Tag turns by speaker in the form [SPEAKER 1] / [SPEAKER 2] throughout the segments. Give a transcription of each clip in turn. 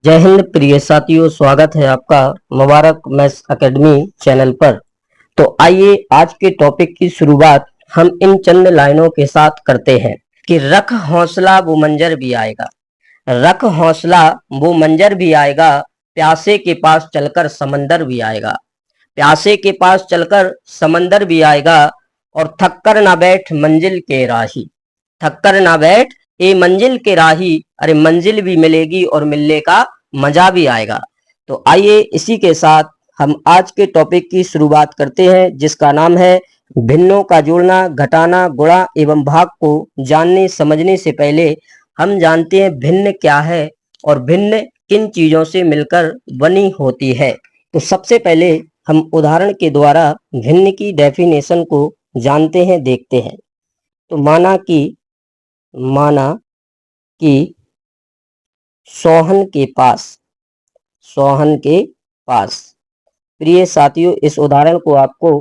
[SPEAKER 1] जय हिंद प्रिय साथियों, स्वागत है आपका मुबारक मैथ्स एकेडमी चैनल पर। तो आइए आज के टॉपिक की शुरुआत हम इन चंद लाइनों के साथ करते हैं कि रख हौसला वो मंजर भी आएगा। रख हौसला वो मंजर भी आएगा, प्यासे के पास चलकर समंदर भी आएगा। प्यासे के पास चलकर समंदर भी आएगा और थक कर ना बैठ मंजिल के राही। थक कर ना बैठ ए मंजिल के राही, अरे मंजिल भी मिलेगी और मिलने का मजा भी आएगा। तो आइए इसी के साथ हम आज के टॉपिक की शुरुआत करते हैं, जिसका नाम है भिन्नों का जोड़ना, घटाना, गुणा एवं भाग को जानने समझने से पहले हम जानते हैं भिन्न क्या है और भिन्न किन चीजों से मिलकर बनी होती है। तो सबसे पहले हम उदाहरण के द्वारा भिन्न की डेफिनेशन को जानते हैं, देखते हैं। तो माना कि सोहन के पास। प्रिय साथियों, इस उदाहरण को आपको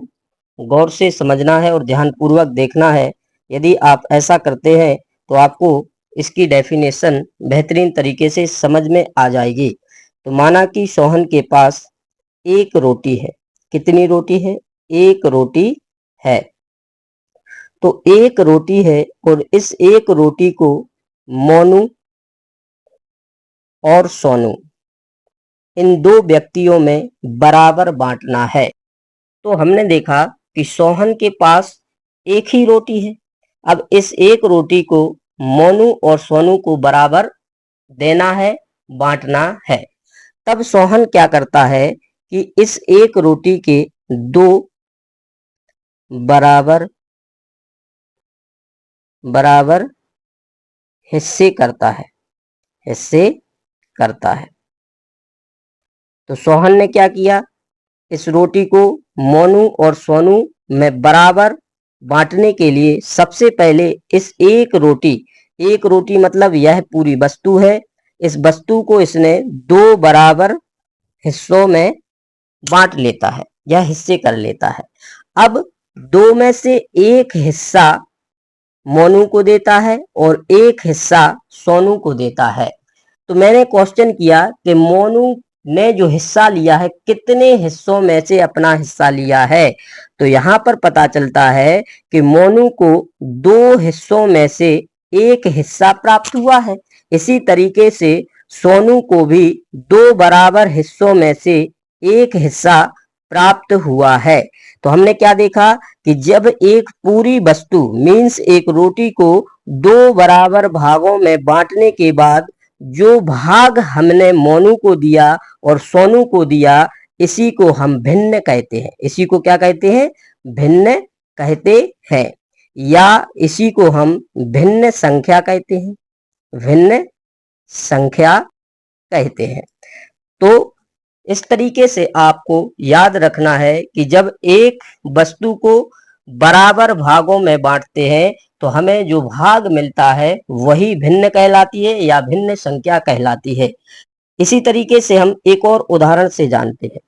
[SPEAKER 1] गौर से समझना है और ध्यानपूर्वक देखना है। यदि आप ऐसा करते हैं तो आपको इसकी डेफिनेशन बेहतरीन तरीके से समझ में आ जाएगी। तो माना कि सोहन के पास एक रोटी है। कितनी रोटी है? एक रोटी है। तो एक रोटी है और इस एक रोटी को मोनू और सोनू इन दो व्यक्तियों में बराबर बांटना है। तो हमने देखा कि सोहन के पास एक ही रोटी है। अब इस एक रोटी को मोनू और सोनू को बराबर देना है, बांटना है। तब सोहन क्या करता है कि इस एक रोटी के दो बराबर हिस्से करता है। तो सोहन ने क्या किया? इस रोटी को मोनू और सोनू में बराबर बांटने के लिए सबसे पहले इस एक रोटी मतलब यह पूरी वस्तु है, इस वस्तु को इसने दो बराबर हिस्सों में बांट लेता है या हिस्से कर लेता है। अब दो में से एक हिस्सा मोनू को देता है और एक हिस्सा सोनू को देता है। तो मैंने क्वेश्चन किया कि मोनू ने जो हिस्सा लिया है, कितने हिस्सों में से अपना हिस्सा लिया है? तो यहाँ पर पता चलता है कि मोनू को दो हिस्सों में से एक हिस्सा प्राप्त हुआ है। इसी तरीके से सोनू को भी दो बराबर हिस्सों में से एक हिस्सा प्राप्त हुआ है। तो हमने क्या देखा कि जब एक पूरी वस्तु मीन्स एक रोटी को दो बराबर भागों में बांटने के बाद जो भाग हमने मोनू को दिया और सोनू को दिया, इसी को हम भिन्न कहते हैं। इसी को क्या कहते हैं? भिन्न कहते हैं, या इसी को हम भिन्न संख्या कहते हैं। भिन्न संख्या कहते हैं। तो इस तरीके से आपको याद रखना है कि जब एक वस्तु को बराबर भागों में बांटते हैं तो हमें जो भाग मिलता है वही भिन्न कहलाती है या भिन्न संख्या कहलाती है। इसी तरीके से हम एक और उदाहरण से जानते हैं।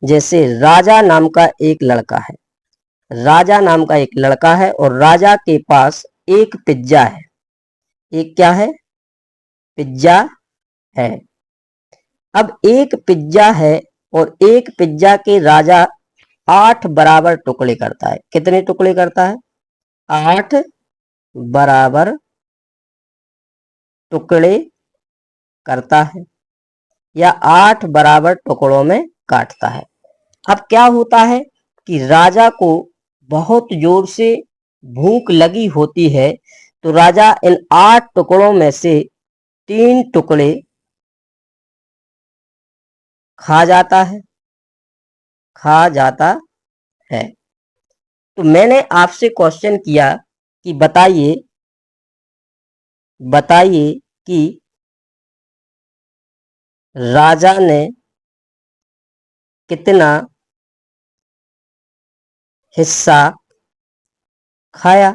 [SPEAKER 1] जैसे राजा नाम का एक लड़का है और राजा के पास एक पिज्जा है। एक क्या है? पिज्जा है। अब एक पिज्जा है और एक पिज्जा के राजा 8 बराबर टुकड़े करता है। कितने टुकड़े करता है? 8 बराबर टुकड़े करता है या 8 बराबर टुकड़ों में काटता है। अब क्या होता है कि राजा को बहुत जोर से भूख लगी होती है, तो राजा इन 8 टुकड़ों में से 3 टुकड़े खा जाता है। तो मैंने आपसे क्वेश्चन किया कि बताइए कि राजा ने कितना हिस्सा खाया?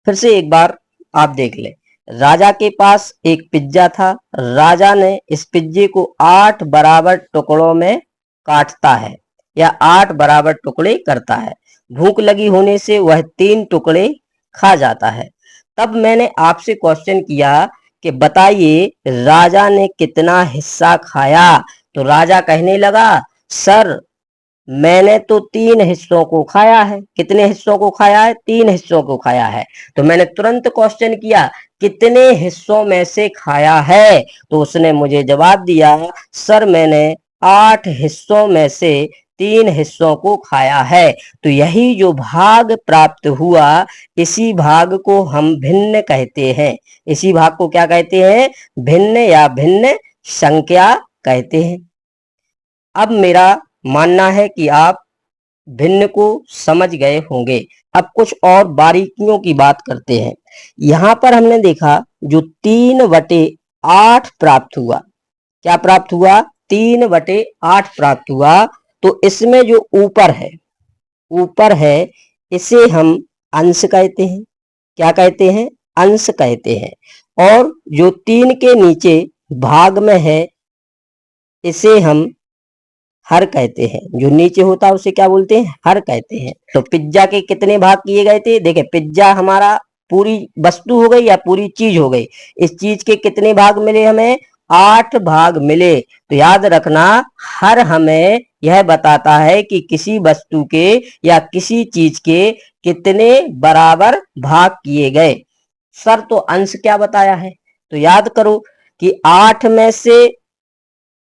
[SPEAKER 1] फिर से एक बार आप देख लें। राजा के पास एक पिज्जा था। राजा ने इस पिज्जे को 8 बराबर टुकड़ों में काटता है या 8 बराबर टुकड़े करता है। भूख लगी होने से वह 3 टुकड़े खा जाता है। तब मैंने आपसे क्वेश्चन किया कि बताइए राजा ने कितना हिस्सा खाया। तो राजा कहने लगा, सर मैंने तो 3 हिस्सों को खाया है। कितने हिस्सों को खाया है? 3 हिस्सों को खाया है। तो मैंने तुरंत क्वेश्चन किया, कितने हिस्सों में से खाया है? तो उसने मुझे जवाब दिया, सर मैंने 8 हिस्सों में से 3 हिस्सों को खाया है। तो यही जो भाग प्राप्त हुआ, इसी भाग को हम भिन्न कहते हैं। इसी भाग को क्या कहते हैं? भिन्न या भिन्न संख्या कहते हैं। अब मेरा मानना है कि आप भिन्न को समझ गए होंगे। अब कुछ और बारीकियों की बात करते हैं। यहां पर हमने देखा जो 3/8 प्राप्त हुआ, क्या प्राप्त हुआ? 3/8 प्राप्त हुआ। तो इसमें जो ऊपर है इसे हम अंश कहते हैं। क्या कहते हैं? अंश कहते हैं। और जो 3 के नीचे भाग में है इसे हम हर कहते हैं। जो नीचे होता है उसे क्या बोलते हैं? हर कहते हैं। तो पिज्जा के कितने भाग किए गए थे? देखिए पिज्जा हमारा पूरी वस्तु हो गई या पूरी चीज हो गई। इस चीज के कितने भाग मिले हमें? 8 भाग मिले। तो याद रखना, हर हमें यह बताता है कि किसी वस्तु के या किसी चीज के कितने बराबर भाग किए गए। सर तो अंश क्या बताया है? तो याद करो कि 8 में से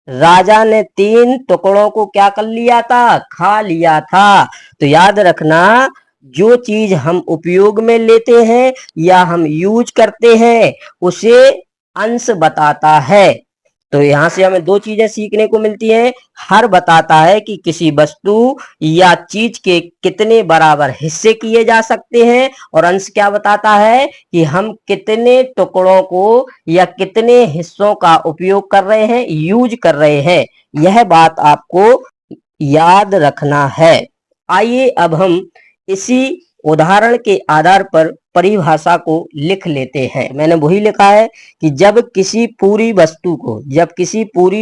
[SPEAKER 1] राजा ने 3 टुकड़ों को क्या कर लिया था? खा लिया था। तो याद रखना, जो चीज हम उपयोग में लेते हैं या हम यूज करते हैं उसे अंश बताता है। तो यहां से हमें 2 चीजें सीखने को मिलती हैं। हर बताता है कि किसी वस्तु या चीज के कितने बराबर हिस्से किए जा सकते हैं, और अंश क्या बताता है कि हम कितने टुकड़ों को या कितने हिस्सों का उपयोग कर रहे हैं, यूज कर रहे हैं। यह बात आपको याद रखना है। आइए अब हम इसी उदाहरण के आधार पर परिभाषा को लिख लेते हैं। मैंने वही लिखा है कि जब किसी पूरी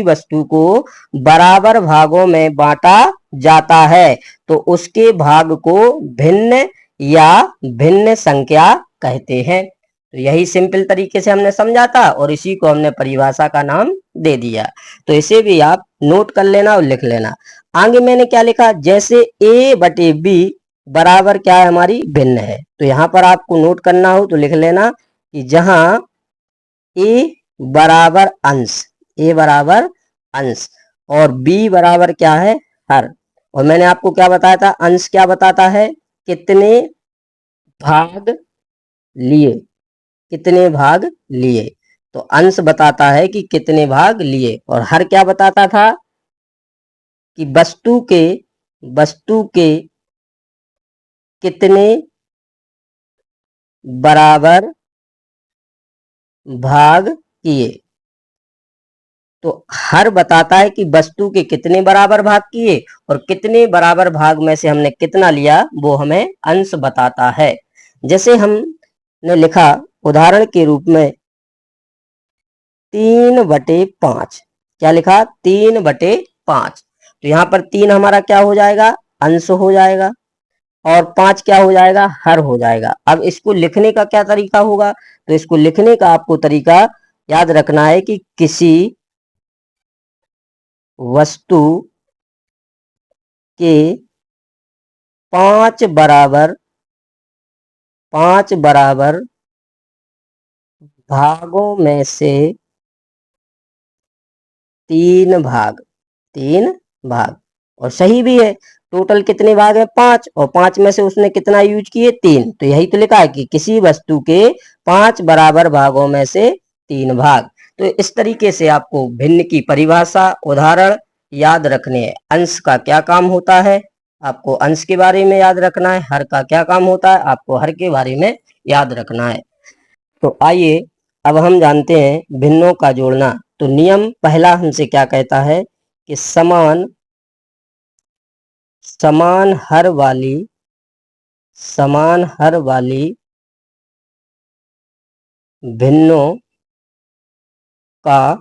[SPEAKER 1] वस्तु को बराबर भागों में बांटा जाता है तो उसके भाग को भिन्न या भिन्न संख्या कहते हैं। तो यही सिंपल तरीके से हमने समझा था और इसी को हमने परिभाषा का नाम दे दिया। तो इसे भी आप नोट कर लेना और लिख लेना। आगे मैंने क्या लिखा? जैसे A/B बराबर क्या है? हमारी भिन्न है। तो यहां पर आपको नोट करना हो तो लिख लेना कि जहां A बराबर अंश और B बराबर क्या है? हर। और मैंने आपको क्या बताया था? अंश क्या बताता है? कितने भाग लिए, कितने भाग लिए। तो अंश बताता है कि कितने भाग लिए, और हर क्या बताता था? कि वस्तु के कितने बराबर भाग किए। तो हर बताता है कि वस्तु के कितने बराबर भाग किए, और कितने बराबर भाग में से हमने कितना लिया वो हमें अंश बताता है। जैसे हमने लिखा उदाहरण के रूप में 3/5। क्या लिखा? 3/5। तो यहाँ पर 3 हमारा क्या हो जाएगा? अंश हो जाएगा, और 5 क्या हो जाएगा? हर हो जाएगा। अब इसको लिखने का क्या तरीका होगा? तो इसको लिखने का आपको तरीका याद रखना है कि किसी वस्तु के 5 बराबर भागों में से 3 भाग। और सही भी है। टोटल कितने भाग है? 5, और 5 में से उसने कितना यूज किए? 3। तो यही तो लिखा है कि किसी वस्तु के 5 बराबर भागों में से 3 भाग। तो इस तरीके से आपको भिन्न की परिभाषा, उदाहरण याद रखने हैं। अंश का क्या काम होता है, आपको अंश के बारे में याद रखना है। हर का क्या काम होता है, आपको हर के बारे में याद रखना है। तो आइए अब हम जानते हैं भिन्नों का जोड़ना। तो नियम पहला हमसे क्या कहता है कि समान हर वाली भिन्नों का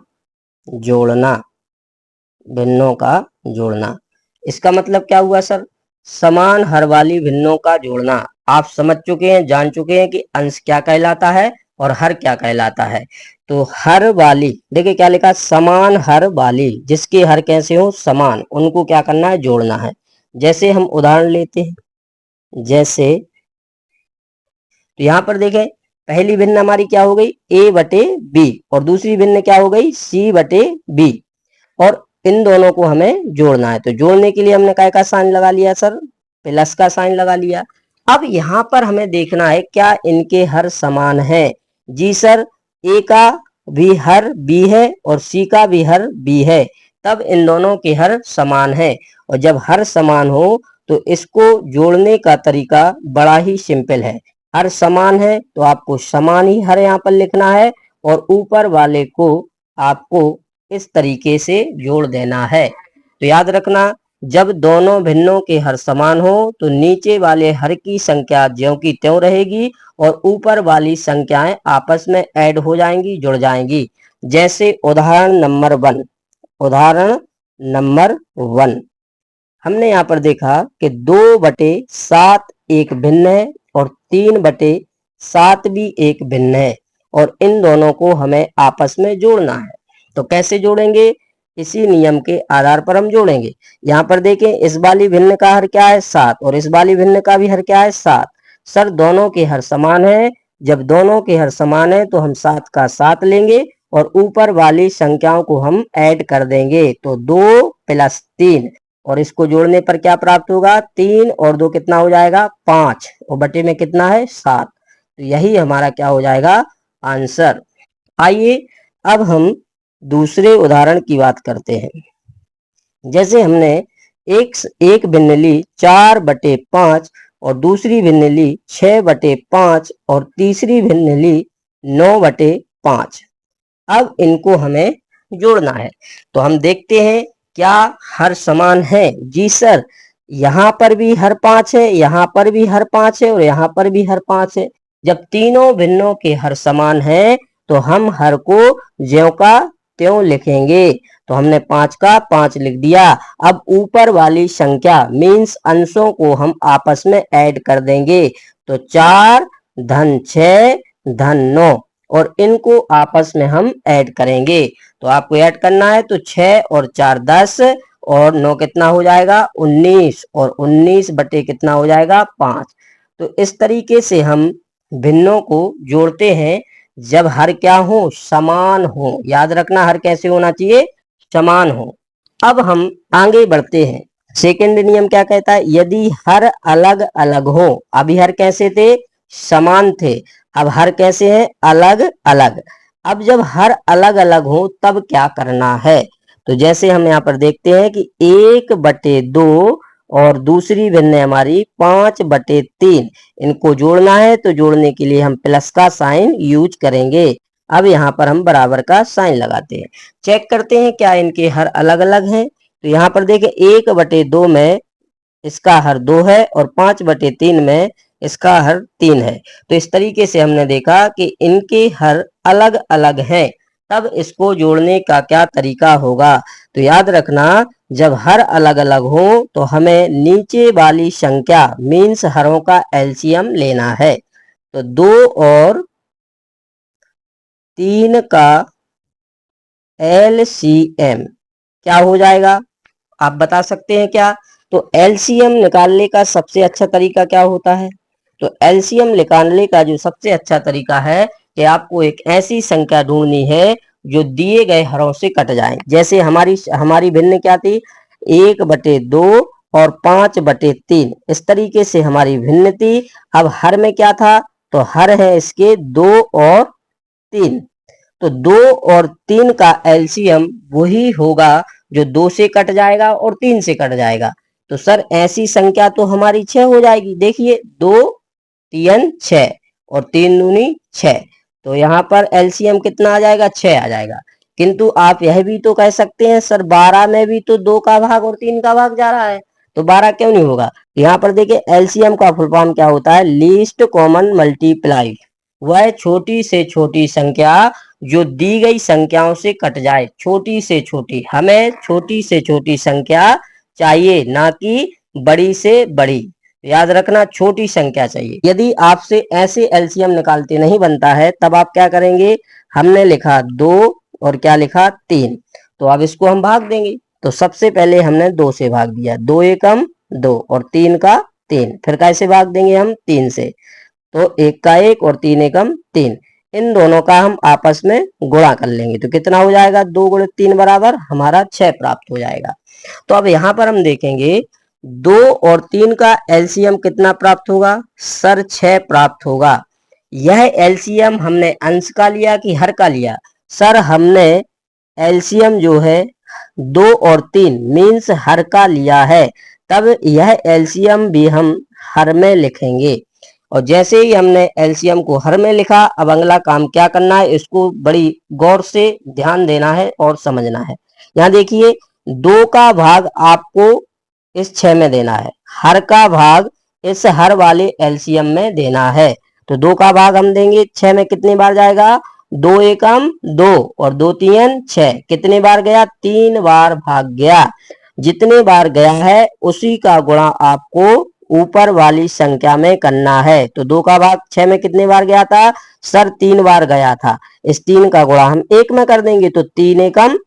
[SPEAKER 1] जोड़ना। इसका मतलब क्या हुआ सर? समान हर वाली भिन्नों का जोड़ना। आप समझ चुके हैं, जान चुके हैं कि अंश क्या कहलाता है और हर क्या कहलाता है। तो हर वाली, देखिए क्या लिखा, समान हर वाली, जिसके हर कैसे हो समान, उनको क्या करना है, जोड़ना है। जैसे हम उदाहरण लेते हैं, जैसे तो यहाँ पर देखें, पहली भिन्न हमारी क्या हो गई, ए बटे बी, और दूसरी भिन्न क्या हो गई, सी बटे बी, और इन दोनों को हमें जोड़ना है। तो जोड़ने के लिए हमने काय का साइन लगा लिया सर, प्लस का साइन लगा लिया। अब यहाँ पर हमें देखना है क्या इनके हर समान है। जी सर, ए का भी हर बी है और सी का भी हर बी है, तब इन दोनों के हर समान है। और जब हर समान हो तो इसको जोड़ने का तरीका बड़ा ही सिंपल है। हर समान है तो आपको समान ही हर यहाँ पर लिखना है, और ऊपर वाले को आपको इस तरीके से जोड़ देना है। तो याद रखना, जब दोनों भिन्नों के हर समान हो तो नीचे वाले हर की संख्या ज्यों की त्यों रहेगी और ऊपर वाली संख्याएं आपस में ऐड हो जाएंगी, जुड़ जाएंगी। जैसे उदाहरण नंबर 1, उदाहरण नंबर 1, हमने यहाँ पर देखा कि 2/7 एक भिन्न है और 3/7 भी एक भिन्न है, और इन दोनों को हमें आपस में जोड़ना है। तो कैसे जोड़ेंगे, इसी नियम के आधार पर हम जोड़ेंगे। यहाँ पर देखें, इस वाली भिन्न का हर क्या है 7, और इस वाली भिन्न का भी हर क्या है 7। सर दोनों के हर समान है, जब दोनों के हर समान है तो हम 7 का 7 लेंगे और ऊपर वाली संख्याओं को हम ऐड कर देंगे। तो 2 + 3, और इसको जोड़ने पर क्या प्राप्त होगा, 3 और 2 कितना हो जाएगा, 5, और बटे में कितना है 7। तो यही हमारा क्या हो जाएगा, आंसर। आइए अब हम दूसरे उदाहरण की बात करते हैं। जैसे हमने एक भिन्न ली 4/5 और दूसरी भिन्न ली 6/5 और तीसरी भिन्न ली 9/5। अब इनको हमें जोड़ना है। तो हम देखते हैं क्या हर समान है। जी सर, यहाँ पर भी हर 5 है, यहाँ पर भी हर 5 है और यहाँ पर भी हर 5 है। जब तीनों भिन्नों के हर समान है तो हम हर को ज्यों का त्यों लिखेंगे। तो हमने 5 का 5 लिख दिया। अब ऊपर वाली संख्या मीन्स अंशों को हम आपस में ऐड कर देंगे। तो 4 धन 6 धन 9, और इनको आपस में हम ऐड करेंगे। तो आपको ऐड करना है, तो 6 और 4 10 और 9 कितना हो जाएगा 19, और 19 बटे कितना हो जाएगा 5। तो इस तरीके से हम भिन्नों को जोड़ते हैं जब हर क्या हो, समान हो। याद रखना, हर कैसे होना चाहिए, समान हो। अब हम आगे बढ़ते हैं। सेकंड नियम क्या कहता है, यदि हर अलग अलग हो। अभी हर कैसे थे, समान थे, अब हर कैसे हैं, अलग अलग। अब जब हर अलग अलग हो तब क्या करना है। तो जैसे हम यहाँ पर देखते हैं कि 1/2 और दूसरी भिन्न हमारी 5/3, इनको जोड़ना है। तो जोड़ने के लिए हम प्लस का साइन यूज करेंगे। अब यहाँ पर हम बराबर का साइन लगाते हैं, चेक करते हैं क्या इनके हर अलग अलग हैं। तो यहाँ पर देखें 1/2 में इसका हर 2 है और 5/3 में इसका हर 3 है। तो इस तरीके से हमने देखा कि इनके हर अलग अलग हैं, तब इसको जोड़ने का क्या तरीका होगा। तो याद रखना, जब हर अलग अलग हो तो हमें नीचे वाली संख्या मीन्स हरों का एलसीएम लेना है। तो 2 और 3 का एलसीएम क्या हो जाएगा, आप बता सकते हैं क्या। तो एलसीएम निकालने का सबसे अच्छा तरीका क्या होता है। तो एलसीएम निकालने का जो सबसे अच्छा तरीका है कि आपको एक ऐसी संख्या ढूंढनी है जो दिए गए हरों से कट जाए। जैसे हमारी भिन्न क्या थी, 1/2 और 5/3, इस तरीके से हमारी भिन्न थी। अब हर में क्या था, तो हर है इसके 2 और 3। तो 2 और 3 का एलसीएम वही होगा जो 2 से कट जाएगा और 3 से कट जाएगा। तो सर ऐसी संख्या तो हमारी 6 हो जाएगी। देखिए 2 3 6 और 3 दूनी 6, तो यहाँ पर एलसीएम कितना आ जाएगा, 6 आ जाएगा। किंतु आप यह भी तो कह सकते हैं सर 12 में भी तो 2 का भाग और 3 का भाग जा रहा है, तो 12 क्यों नहीं होगा। यहाँ पर देखिए एलसीएम का फुल फॉर्म क्या होता है, लीस्ट कॉमन मल्टीप्लाइड। वह छोटी से छोटी संख्या जो दी गई संख्याओं से कट जाए। छोटी से छोटी, हमें छोटी से छोटी संख्या चाहिए, ना कि बड़ी से बड़ी। याद रखना छोटी संख्या चाहिए। यदि आपसे ऐसे एलसीएम निकालते नहीं बनता है तब आप क्या करेंगे, हमने लिखा 2 और क्या लिखा 3, तो अब इसको हम भाग देंगे। तो सबसे पहले हमने 2 से भाग दिया, 2 एकम 2 और 3 का 3। फिर कैसे भाग देंगे हम, 3 से, तो 1 का 1 और 3 एकम 3। इन दोनों का हम आपस में गुणा कर लेंगे तो कितना हो जाएगा, 2 गुणे 3 बराबर हमारा 6 प्राप्त हो जाएगा। तो अब यहाँ पर हम देखेंगे 2 और 3 का एलसीएम कितना प्राप्त होगा, सर 6 प्राप्त होगा। यह एलसीएम हमने अंश का लिया कि हर का लिया, सर हमने एलसीएम जो है 2 और 3 मीन्स हर का लिया है, तब यह एलसीएम भी हम हर में लिखेंगे। और जैसे ही हमने एलसीएम को हर में लिखा, अब अगला काम क्या करना है, इसको बड़ी गौर से ध्यान देना है और समझना है। यहाँ देखिए 2 का भाग आपको इस 6 में देना है, हर का भाग इस हर वाले एलसीएम में देना है। तो 2 का भाग हम देंगे 6 में, कितनी बार जाएगा, 2 एकम 2 और 2 तीन 6, कितने बार गया, 3 बार भाग गया। जितने बार गया है उसी का गुणा आपको ऊपर वाली संख्या में करना है। तो 2 का भाग 6 में कितने बार गया था, सर 3 बार गया था, इस 3 का गुणा हम 1 में कर देंगे, तो 3 एकम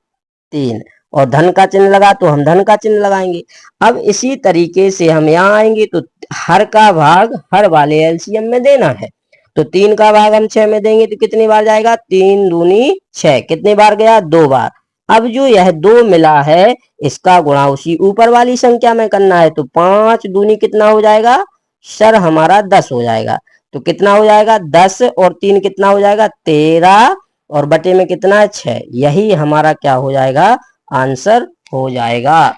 [SPEAKER 1] 3 और धन का चिन्ह लगा तो हम धन का चिन्ह लगाएंगे। अब इसी तरीके से हम यहाँ आएंगे तो हर का भाग हर वाले एलसीएम में देना है। तो 3 का भाग हम 6 में देंगे तो कितनी बार जाएगा, 3 दूनी 6, कितने बार गया, 2 बार। अब जो यह 2 मिला है इसका गुणा उसी ऊपर वाली संख्या में करना है, तो 5 दूनी कितना हो जाएगा, सर हमारा 10 हो जाएगा। तो कितना हो जाएगा, 10 और 3 कितना हो जाएगा, 13 और बटे में कितना है, 6। यही हमारा क्या हो जाएगा, आंसर हो जाएगा।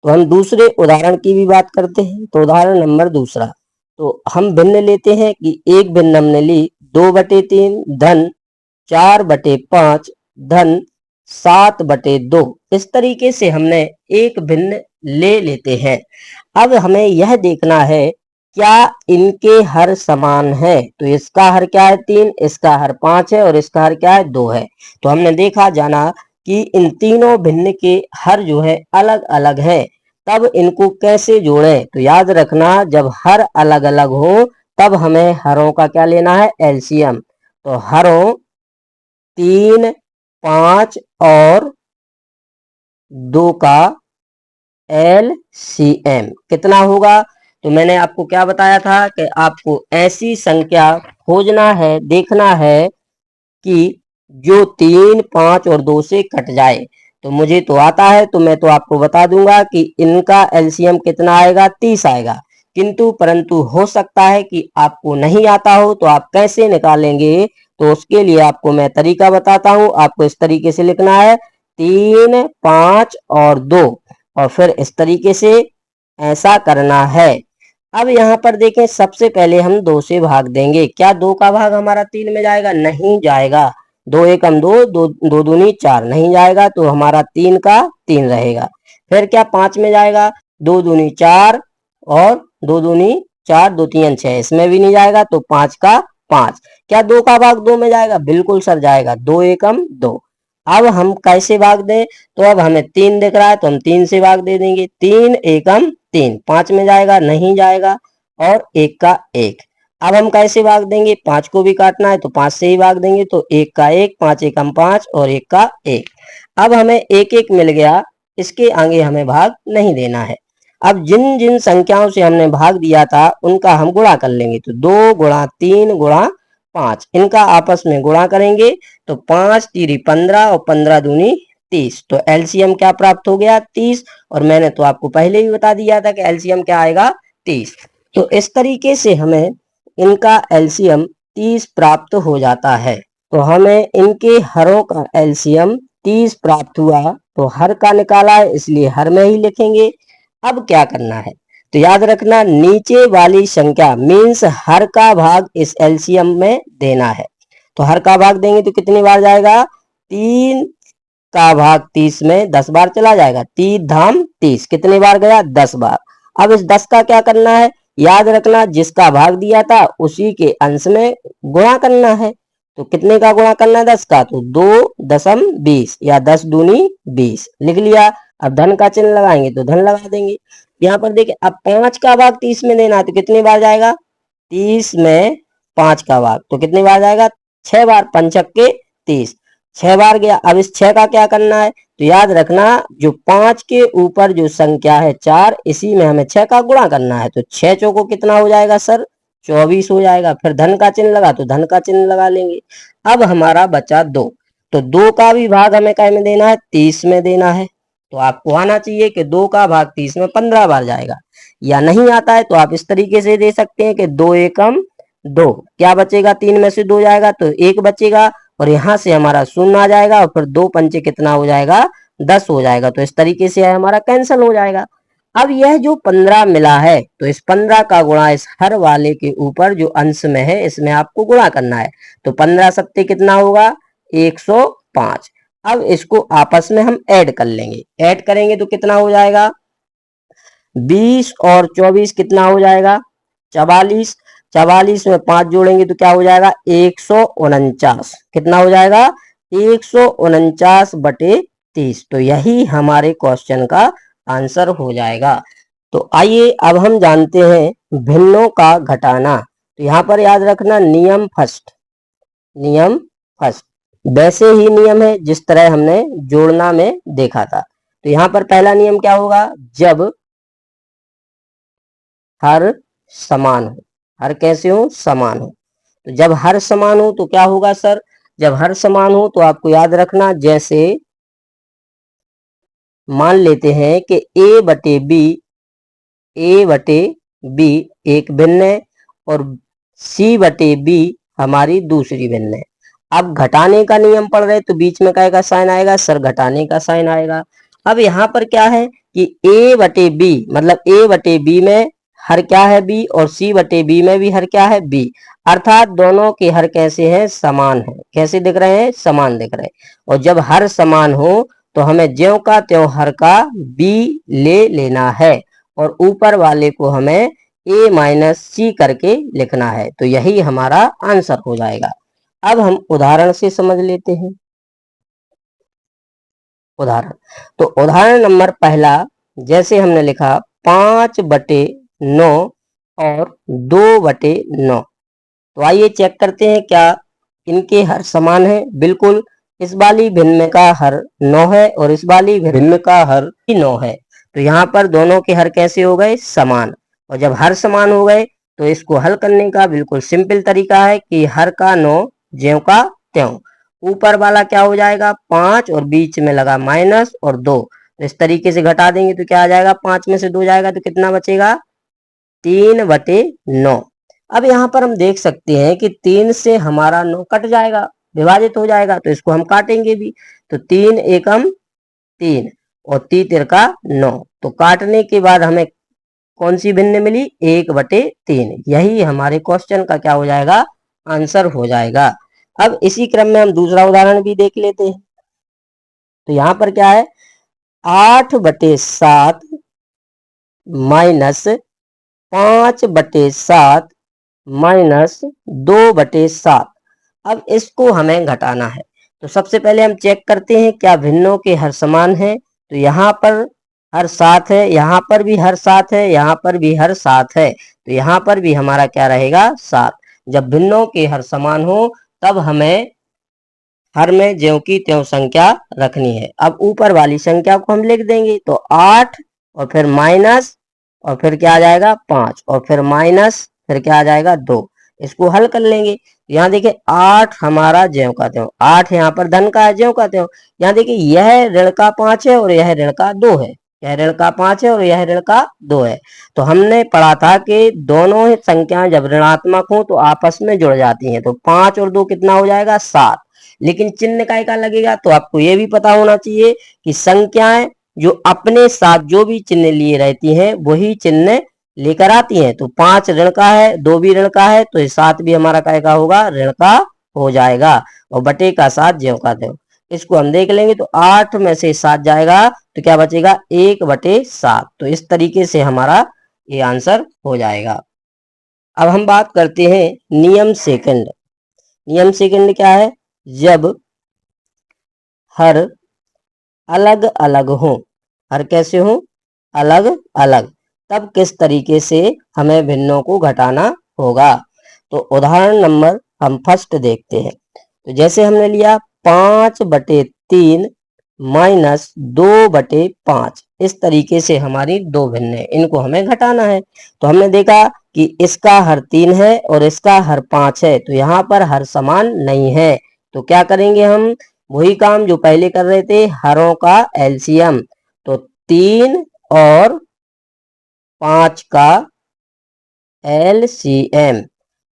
[SPEAKER 1] तो हम दूसरे उदाहरण की भी बात करते हैं। तो उदाहरण नंबर दूसरा, तो हम भिन्न लेते हैं कि एक भिन्न हमने ली 2/3 धन 4/5 धन 7/2। इस तरीके से हमने एक भिन्न ले लेते हैं। अब हमें यह देखना है क्या इनके हर समान है। तो इसका हर क्या है, 3, इसका हर 5 है और इसका हर क्या है, 2 है। तो हमने देखा जाना कि इन तीनों भिन्न के हर जो है अलग अलग है, तब इनको कैसे जोड़ें। तो याद रखना जब हर अलग अलग हो तब हमें हरों का क्या लेना है, एलसीएम। तो हरों 3, 5 और 2 का एलसीएम कितना होगा। तो मैंने आपको क्या बताया था कि आपको ऐसी संख्या खोजना है, देखना है कि जो 3, 5 और 2 से कट जाए। तो मुझे तो आता है तो मैं तो आपको बता दूंगा कि इनका एलसीएम कितना आएगा, 30 आएगा। किंतु परंतु हो सकता है कि आपको नहीं आता हो, तो आप कैसे निकालेंगे, तो उसके लिए आपको मैं तरीका बताता हूं। आपको इस तरीके से लिखना है 3, 5 और 2 और फिर इस तरीके से ऐसा करना है। अब यहाँ पर देखें, सबसे पहले हम 2 से भाग देंगे। क्या 2 का भाग हमारा 3 में जाएगा, नहीं जाएगा। 2 एकम 2, 2 दूनी 4, नहीं जाएगा, तो हमारा 3 का 3 रहेगा। फिर क्या 5 में जाएगा, 2 दूनी 4 और 2 दूनी 4, 2 तीन 6, इसमें भी नहीं जाएगा, तो 5 का 5। क्या 2 का भाग 2 में जाएगा, बिल्कुल सर जाएगा, 2 एकम 2। अब हम कैसे भाग दें, तो अब हमें 3 दिख रहा है तो हम 3 से भाग दे देंगे, 3 एकम 3, 5 में जाएगा, नहीं जाएगा, और 1 का 1। अब हम कैसे भाग देंगे, 5 को भी काटना है तो 5 से ही भाग देंगे, तो 1 का 1, 5 एकम 5 और 1 का 1। अब हमें 1 1 मिल गया, इसके आगे हमें भाग नहीं देना है। अब जिन जिन संख्याओं से हमने भाग दिया था उनका हम गुणा कर लेंगे, तो 2 गुणा 3 गुणा 5, इनका आपस में गुणा करेंगे, तो 5 तिरी 15 और 15 दूनी 30। तो एलसीएम क्या प्राप्त हो गया, 30। और मैंने तो आपको पहले ही बता दिया था कि एलसीएम क्या आएगा, 30। तो इस तरीके से हमें इनका एलसीएम 30 प्राप्त हो जाता है। तो हमें इनके हरों का एलसीएम 30 प्राप्त हुआ, तो हर का निकाला है इसलिए हर में ही लिखेंगे। अब क्या करना है, तो याद रखना नीचे वाली संख्या मीन्स हर का भाग इस एलसीएम में देना है। तो हर का भाग देंगे तो कितनी बार जाएगा, 3 का भाग 30 में 10 बार चला जाएगा, 3 धाम 30, कितनी बार गया, 10 बार। अब इस 10 का क्या करना है, याद रखना जिसका भाग दिया था उसी के अंश में गुणा करना है। तो कितने का गुणा करना है, 10 का, तो 2.20 या 10 दूनी 20 लिख लिया। अब धन का चिन्ह लगाएंगे तो धन लगा देंगे। यहाँ पर देखिए अब 5 का भाग 30 में देना है तो कितनी बार जाएगा, 30 में 5 का भाग तो कितनी बार जाएगा, 6 बार, 5 छक्के 30, 6 बार गया। अब इस 6 का क्या करना है, तो याद रखना जो 5 के ऊपर जो संख्या है 4, इसी में हमें 6 का गुणा करना है। तो 6 चौको कितना हो जाएगा सर, 24 हो जाएगा। फिर धन का चिन्ह लगा तो धन का चिन्ह लगा लेंगे। अब हमारा बचा 2, तो 2 का भी भाग हमें क्या में देना है, 30 में देना है। तो आपको आना चाहिए कि 2 का भाग 30 में 15 बार जाएगा, या नहीं आता है तो आप इस तरीके से दे सकते हैं कि 2 एकम 2, क्या बचेगा, 3 में से 2 जाएगा तो 1 बचेगा, और यहाँ से हमारा शून्य आ जाएगा, और फिर 2 पंचे कितना हो जाएगा, 10 हो जाएगा। तो इस तरीके से हमारा कैंसिल हो जाएगा। अब यह जो 15 मिला है तो इस 15 का गुणा इस हर वाले के ऊपर जो अंश में है इसमें आपको गुणा करना है। तो 15 सत्ते कितना होगा, 105। अब इसको आपस में हम ऐड कर लेंगे, ऐड करेंगे तो कितना हो जाएगा, 20 और 24 कितना हो जाएगा, 44, 44 में 5 जोड़ेंगे तो क्या हो जाएगा, 149, कितना हो जाएगा, 149 बटे 30। तो यही हमारे क्वेश्चन का आंसर हो जाएगा। तो आइए अब हम जानते हैं भिन्नों का घटाना। तो यहाँ पर याद रखना नियम फर्स्ट, नियम फर्स्ट वैसे ही नियम है जिस तरह हमने जोड़ना में देखा था। तो यहाँ पर पहला नियम क्या होगा, जब हर समान हो, हर कैसे हो, समान हो। तो जब हर समान हो तो क्या होगा सर, जब हर समान हो तो आपको याद रखना, जैसे मान लेते हैं कि a बटे b, a बटे b एक भिन्न है और c बटे b हमारी दूसरी भिन्न है। अब घटाने का नियम पढ़ रहे तो बीच में क्या का साइन आएगा सर, घटाने का साइन आएगा। अब यहाँ पर क्या है कि a बटे b, मतलब a बटे b में हर क्या है b, और c बटे b में भी हर क्या है b, अर्थात दोनों के हर कैसे हैं, समान है। कैसे दिख रहे हैं, समान दिख रहे हैं। और जब हर समान हो तो हमें ज्यों का त्यों हर का b ले लेना है, और ऊपर वाले को हमें a माइनस सी करके लिखना है। तो यही हमारा आंसर हो जाएगा। अब हम उदाहरण से समझ लेते हैं। उदाहरण, तो उदाहरण नंबर पहला, जैसे हमने लिखा 5/9 और 2/9। तो आइए चेक करते हैं क्या इनके हर समान है। बिल्कुल, इस वाली भिन्न का हर 9 है और इस वाली भिन्न का हर भी 9 है। तो यहाँ पर दोनों के हर कैसे हो गए, समान। और जब हर समान हो गए तो इसको हल करने का बिल्कुल सिंपल तरीका है कि हर का 9 ज्यों का त्यों, ऊपर वाला क्या हो जाएगा 5 और बीच में लगा माइनस और 2। तो इस तरीके से घटा देंगे तो क्या आ जाएगा, 5 में से 2 जाएगा तो कितना बचेगा, 3/9। अब यहाँ पर हम देख सकते हैं कि 3 से हमारा 9 कट जाएगा, विभाजित हो जाएगा, तो इसको हम काटेंगे भी। तो 3 एकम 3 और 3 तिरका 9। तो काटने के बाद हमें कौन सी भिन्न मिली, 1/3। यही हमारे क्वेश्चन का क्या हो जाएगा, आंसर हो जाएगा। अब इसी क्रम में हम दूसरा उदाहरण भी देख लेते हैं। तो यहाँ पर क्या है, 8/7 माइनस 5/7 माइनस 2/7। अब इसको हमें घटाना है। तो सबसे पहले हम चेक करते हैं क्या भिन्नों के हर समान है। तो यहाँ पर हर 7 है, यहाँ पर भी हर 7 है, यहाँ पर भी हर 7 है, तो यहाँ पर भी हमारा क्या रहेगा, 7। जब भिन्नों के हर समान हो तब हमें हर में ज्यों की त्यों संख्या रखनी है। अब ऊपर वाली संख्या को हम लिख देंगे, तो 8 और फिर माइनस और फिर क्या आ जाएगा 5 और फिर माइनस फिर क्या आ जाएगा 2। इसको हल कर लेंगे। यहाँ देखिए 8 हमारा ज्यों का त्यों, 8 यहाँ पर धन का है ज्यों का त्यों। यहाँ देखिए यह ऋण का 5 है और यह ऋण का 2 है, यह ऋण का 5 है और यह ऋण का 2 है। तो हमने पढ़ा था कि दोनों ही संख्याएं जब ऋणात्मक हो तो आपस में जुड़ जाती हैं। तो 5 और 2 कितना हो जाएगा 7। लेकिन चिन्ह का लगेगा, तो आपको ये भी पता होना चाहिए कि संख्याएं जो अपने साथ जो भी चिन्ह लिए रहती हैं वही चिन्ह लेकर आती हैं। तो 5 ऋण का है, 2 भी ऋण का है, तो 7 भी हमारा काय का होगा, ऋण का हो जाएगा। और बटे का 7 ज्यों का त्यों। इसको हम देख लेंगे, तो 8 में से 7 जाएगा तो क्या बचेगा, 1/7। तो इस तरीके से हमारा ये आंसर हो जाएगा। अब हम बात करते हैं नियम सेकंड। नियम सेकंड क्या है, जब हर अलग अलग हो, हर कैसे हो, अलग अलग। तब किस तरीके से हमें भिन्नों को घटाना होगा। तो उदाहरण नंबर हम फर्स्ट देखते हैं। तो जैसे हमने लिया 5/3 माइनस 2/5, इस तरीके से हमारी दो भिन्न है, इनको हमें घटाना है। तो हमने देखा कि इसका हर 3 है और इसका हर 5 है, तो यहाँ पर हर समान नहीं है। तो क्या करेंगे हम, वही काम जो पहले कर रहे थे, हरों का एलसीएम। तो 3 और 5 का एलसीएम।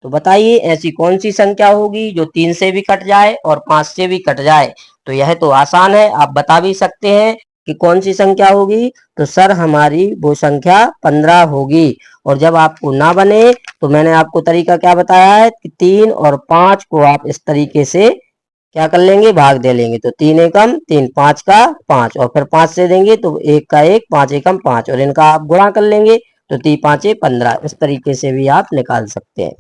[SPEAKER 1] तो बताइए ऐसी कौन सी संख्या होगी जो 3 से भी कट जाए और 5 से भी कट जाए। तो यह तो आसान है, आप बता भी सकते हैं कि कौन सी संख्या होगी। तो सर हमारी वो संख्या 15 होगी। और जब आपको ना बने तो मैंने आपको तरीका क्या बताया है कि 3 और 5 को आप इस तरीके से क्या कर लेंगे, भाग दे लेंगे। तो 3 एकम 3, 5 का 5, और फिर 5 से देंगे तो 1 का 1, 5 एकम 5, और इनका आप गुणा कर लेंगे तो 3 5 15। इस तरीके से भी आप निकाल सकते हैं।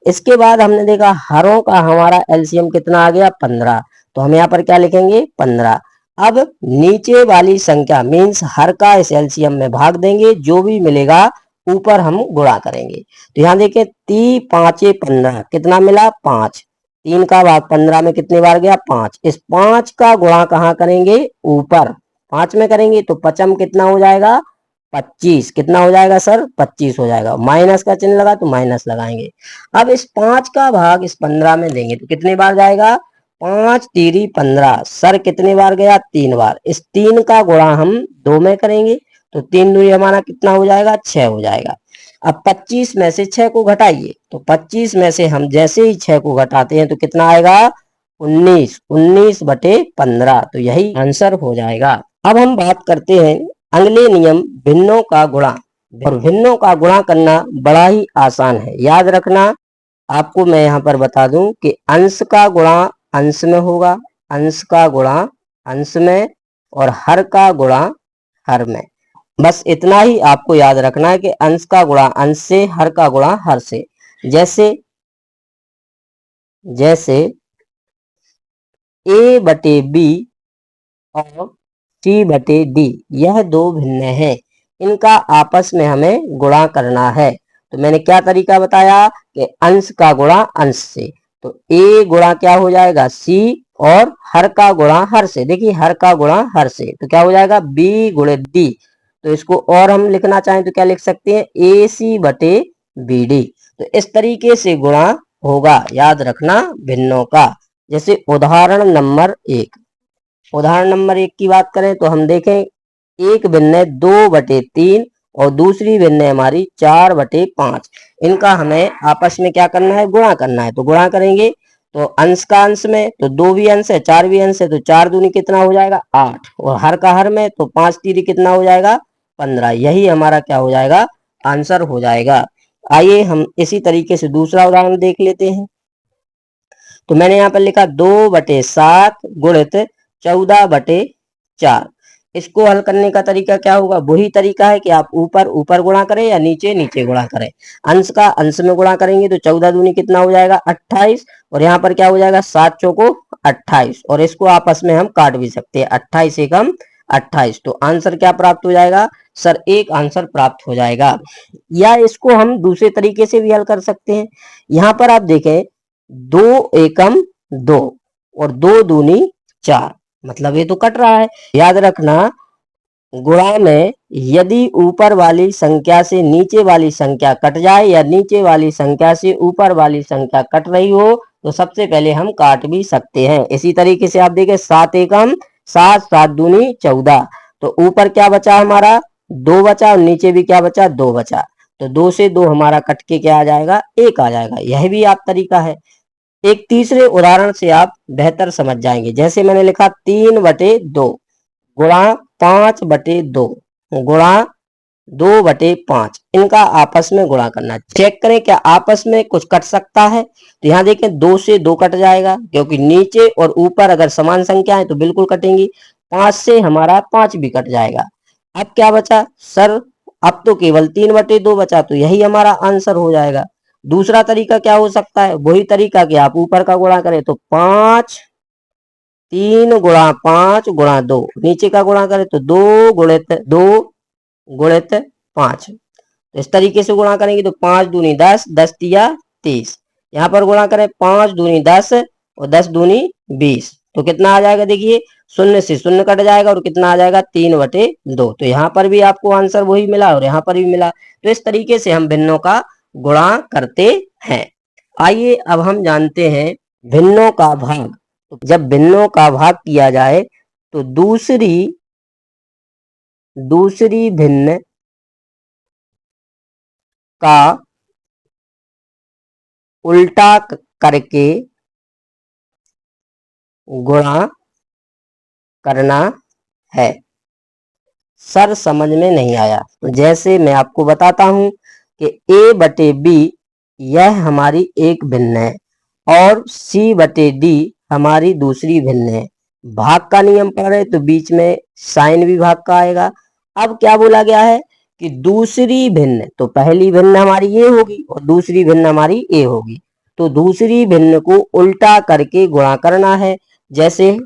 [SPEAKER 1] इसके बाद हमने देखा हरों का हमारा एलसीएम कितना आ गया, 15। तो हम यहाँ पर क्या लिखेंगे, 15। अब नीचे वाली संख्या मीन्स हर का इस एलसीएम में भाग देंगे, जो भी मिलेगा ऊपर हम गुणा करेंगे। तो यहाँ देखिए 3 5 15 कितना मिला, 5। 3 का भाग 15 में कितने बार गया, 5। इस 5 का गुणा कहाँ करेंगे, ऊपर 5 में करेंगे। तो पचम कितना हो जाएगा, 25। कितना हो जाएगा सर, 25 हो जाएगा। माइनस का चिन्ह लगा तो माइनस लगाएंगे। अब इस 5 का भाग इस 15 में देंगे तो कितने बार जाएगा, 5 3 15। सर कितने बार गया, 3 बार। इस 3 का गुणा हम 2 में करेंगे तो 3 दूनी हमारा कितना हो जाएगा, 6 हो जाएगा। अब 25 में से 6 को घटाइए। तो 25 में से हम जैसे ही 6 को घटाते हैं तो कितना आएगा, 19। 19/15। तो यही आंसर हो जाएगा। अब हम बात करते हैं अगले नियम भिन्नों का गुणा। और भिन्नों का गुणा करना बड़ा ही आसान है, याद रखना। आपको मैं यहाँ पर बता दूं कि अंश का गुणा अंश में होगा, अंश का गुणा अंश में, और हर का गुणा हर में। बस इतना ही आपको याद रखना है कि अंश का गुणा अंश से, हर का गुणा हर से। जैसे जैसे A/B और C/D, यह दो भिन्न है, इनका आपस में हमें गुणा करना है। तो मैंने क्या तरीका बताया कि अंश का गुणा अंश से। तो A गुणा क्या हो जाएगा, C, और हर का गुणा हर से। देखिए हर का गुणा हर से तो क्या हो जाएगा, B × D। तो इसको और हम लिखना चाहें तो क्या लिख सकते हैं, AC/BD। तो इस तरीके से गुणा होगा, याद रखना भिन्नों का। जैसे उदाहरण नंबर 1, उदाहरण नंबर 1 की बात करें तो हम देखें एक भिन्न है 2/3 और दूसरी भिन्न है हमारी 4/5। इनका हमें आपस में क्या करना है, गुणा करना है। तो गुणा करेंगे तो अंश का अंश में तो 2 भी अंश है 4 भी अंश है, तो 4 दूनी कितना हो जाएगा, 8। और हर का हर में तो 5 3 कितना हो जाएगा, 15। यही हमारा क्या हो जाएगा, आंसर हो जाएगा। आइए हम इसी तरीके से दूसरा उदाहरण देख लेते हैं। तो मैंने यहाँ पर लिखा 2/7 गुणित 14/4। इसको हल करने का तरीका क्या होगा, वही तरीका है कि आप ऊपर ऊपर गुणा करें या नीचे नीचे गुणा करें। अंश का अंश में गुणा करेंगे तो 14 दूनी कितना हो जाएगा, 28। और यहाँ पर क्या हो जाएगा, 7 चौको 28। और इसको आपस में हम काट भी सकते हैं, 28 एकम 28। तो आंसर क्या प्राप्त हो जाएगा, सर एक आंसर प्राप्त हो जाएगा। या इसको हम दूसरे तरीके से भी हल कर सकते हैं। यहाँ पर आप देखें 2 एकम 2 और 2 दूनी 4, मतलब ये तो कट रहा है। याद रखना गुणा में यदि ऊपर वाली संख्या से नीचे वाली संख्या कट जाए या नीचे वाली संख्या से ऊपर वाली संख्या कट रही हो तो सबसे पहले हम काट भी सकते हैं। इसी तरीके से आप देखें 7 एकम 7, 7 दूनी 14। तो ऊपर क्या बचा हमारा, 2 बचा, और नीचे भी क्या बचा, 2 बचा। तो 2 से 2 हमारा कट के क्या आ जाएगा, 1 आ जाएगा। यह भी आप तरीका है। एक तीसरे उदाहरण से आप बेहतर समझ जाएंगे। जैसे मैंने लिखा 3/2 गुणा 5/2 गुणा 2/5। इनका आपस में गुणा करना, चेक करें क्या आपस में कुछ कट सकता है। तो यहाँ देखें 2 से 2 कट जाएगा, क्योंकि नीचे और ऊपर अगर समान संख्या है तो बिल्कुल कटेंगी। 5 से हमारा 5 भी कट जाएगा। अब क्या बचा सर, अब तो केवल 3/2 बचा, तो यही हमारा आंसर हो जाएगा। दूसरा तरीका क्या हो सकता है, वही तरीका कि आप ऊपर का गुणा करें तो 5 3 गुणा 5 गुणा 2, नीचे का गुणा करें तो 2 गुणित 2 गुणित 5। तो इस तरीके से गुणा करेंगे तो 5 दूनी 10, 10 तिया 30। यहाँ पर गुणा करें 5 दूनी 10 और 10 दूनी 20, तो कितना आ जाएगा देखिए, शून्य से शून्य कट जाएगा और कितना आ जाएगा 3/2। तो यहाँ पर भी आपको आंसर वही मिला और यहाँ पर भी मिला। तो इस तरीके से हम भिन्नों का गुणा करते हैं। आइए अब हम जानते हैं भिन्नों का भाग। तो जब भिन्नों का भाग किया जाए तो दूसरी भिन्न का उल्टा करके गुणा करना है। सर समझ में नहीं आया, तो जैसे मैं आपको बताता हूं कि a/b यह हमारी एक भिन्न है और c/d हमारी दूसरी भिन्न है। भाग का नियम पढ़े तो बीच में साइन भी भाग का आएगा। अब क्या बोला गया है कि दूसरी भिन्न, तो पहली भिन्न हमारी ये होगी और दूसरी भिन्न हमारी ए होगी, तो दूसरी भिन्न को उल्टा करके गुणा करना है। जैसे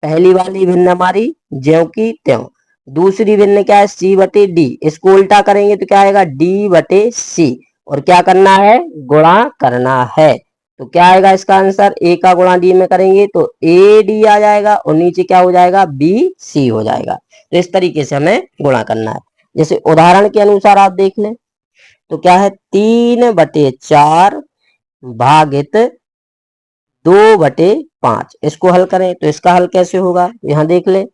[SPEAKER 1] पहली वाली भिन्न हमारी ज्यों की त्यों, दूसरी भिन्न क्या है c/d, इसको उल्टा करेंगे तो क्या आएगा d/c, और क्या करना है गुणा करना है। तो क्या आएगा इसका आंसर, a का गुणा d में करेंगे तो AD आ जाएगा और नीचे क्या हो जाएगा BC हो जाएगा। तो इस तरीके से हमें गुणा करना है। जैसे उदाहरण के अनुसार आप देख लें तो क्या है 3/4 भागित 2/5, इसको हल करें तो इसका हल कैसे होगा, यहाँ देख ले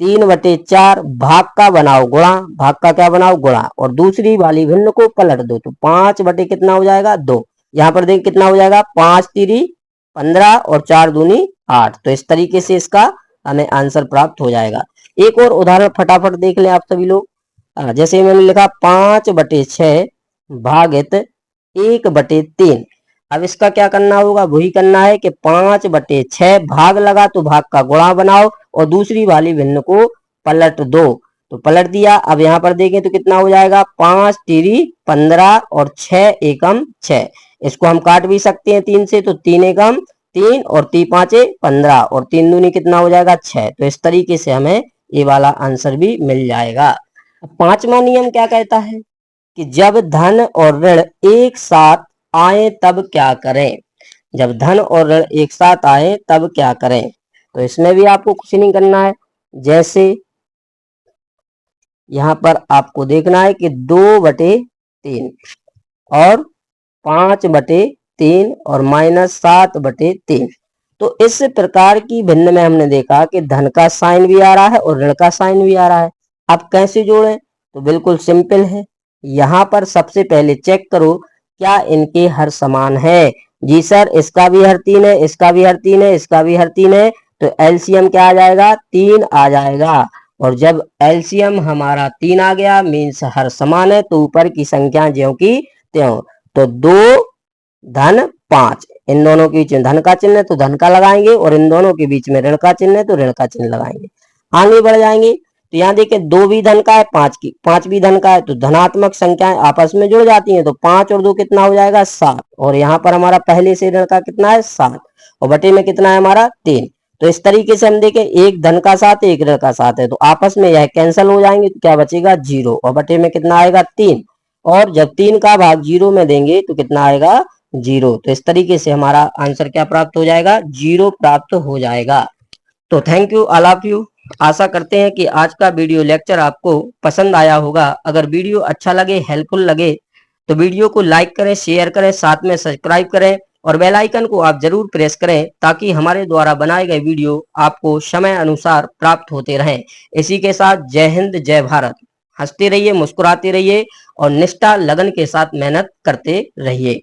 [SPEAKER 1] 3/4 भाग का बनाओ गुणा, भाग का क्या बनाओ गुणा, और दूसरी वाली भिन्न को पलट दो तो 5 कितना हो जाएगा 2। यहाँ पर देख कितना हो जाएगा 5 3 15 और 4 दूनी 8। तो इस तरीके से इसका हमें आंसर प्राप्त हो जाएगा। एक और उदाहरण फटाफट देख लें आप सभी लोग। जैसे मैंने लिखा 5/6 भागित 1/3। अब इसका क्या करना होगा, वही करना है कि 5/6 भाग लगा तो भाग का गुणा बनाओ और दूसरी वाली भिन्न को पलट दो, तो पलट दिया। अब यहाँ पर देखें तो कितना हो जाएगा 5 3 15 और 6 एकम 6। इसको हम काट भी सकते हैं 3 से, तो 3 एकम 3 और 3 5 15 और 3 दूनी कितना हो जाएगा 6। तो इस तरीके से हमें ये वाला आंसर भी मिल जाएगा। पांचवा नियम क्या कहता है कि जब धन और ऋण एक साथ आए तब क्या करें। जब धन और ऋण एक साथ आए तब क्या करें, तो इसमें भी आपको कुछ नहीं करना है। जैसे यहां पर आपको देखना है कि 2/3 और 5/3 और -7/3। तो इस प्रकार की भिन्न में हमने देखा कि धन का साइन भी आ रहा है और ऋण का साइन भी आ रहा है। अब कैसे जोड़ें, तो बिल्कुल सिंपल है। यहाँ पर सबसे पहले चेक करो क्या इनके हर समान है। जी सर, इसका भी हर 3 है, इसका भी हर 3 है, इसका भी हर 3 है, तो एलसीएम क्या आ जाएगा 3 आ जाएगा। और जब एलसीएम हमारा 3 आ गया मीन्स हर समान है, तो ऊपर की संख्या ज्यों की त्यों। तो 2 धन 5, इन दोनों के बीच में धन का चिन्ह है तो धन का लगाएंगे और इन दोनों के बीच में ऋण का चिन्ह है तो ऋण का चिन्ह लगाएंगे। आगे बढ़ जाएंगे तो यहाँ देखें 2 भी धन का है, 5 भी धन का है, तो धनात्मक संख्याएं आपस में जुड़ जाती हैं, तो 5 और 2 कितना हो जाएगा 7। और यहाँ पर हमारा पहले से ऋण का कितना है 7 और बटे में कितना है हमारा 3। तो इस तरीके से हम देखें एक धन का 7 एक ऋण का 7 है, तो आपस में यह कैंसिल हो जाएंगे, तो क्या बचेगा 0 और बटे में कितना आएगा 3। और जब 3 का भाग 0 में देंगे तो कितना आएगा 0। तो इस तरीके से हमारा आंसर क्या प्राप्त हो जाएगा 0 प्राप्त हो जाएगा। तो thank you all of you. आशा करते हैं कि आज का वीडियो लेक्चर आपको पसंद आया होगा। अगर वीडियो अच्छा लगे, हेल्पफुल लगे तो वीडियो को लाइक करें, शेयर करें, साथ में सब्सक्राइब करें और बेल आइकन को आप जरूर प्रेस करें ताकि हमारे द्वारा बनाए गए वीडियो आपको समय अनुसार प्राप्त होते रहें। इसी के साथ जय हिंद, जय भारत। हंसते रहिए, मुस्कुराते रहिए और निष्ठा लगन के साथ मेहनत करते रहिए।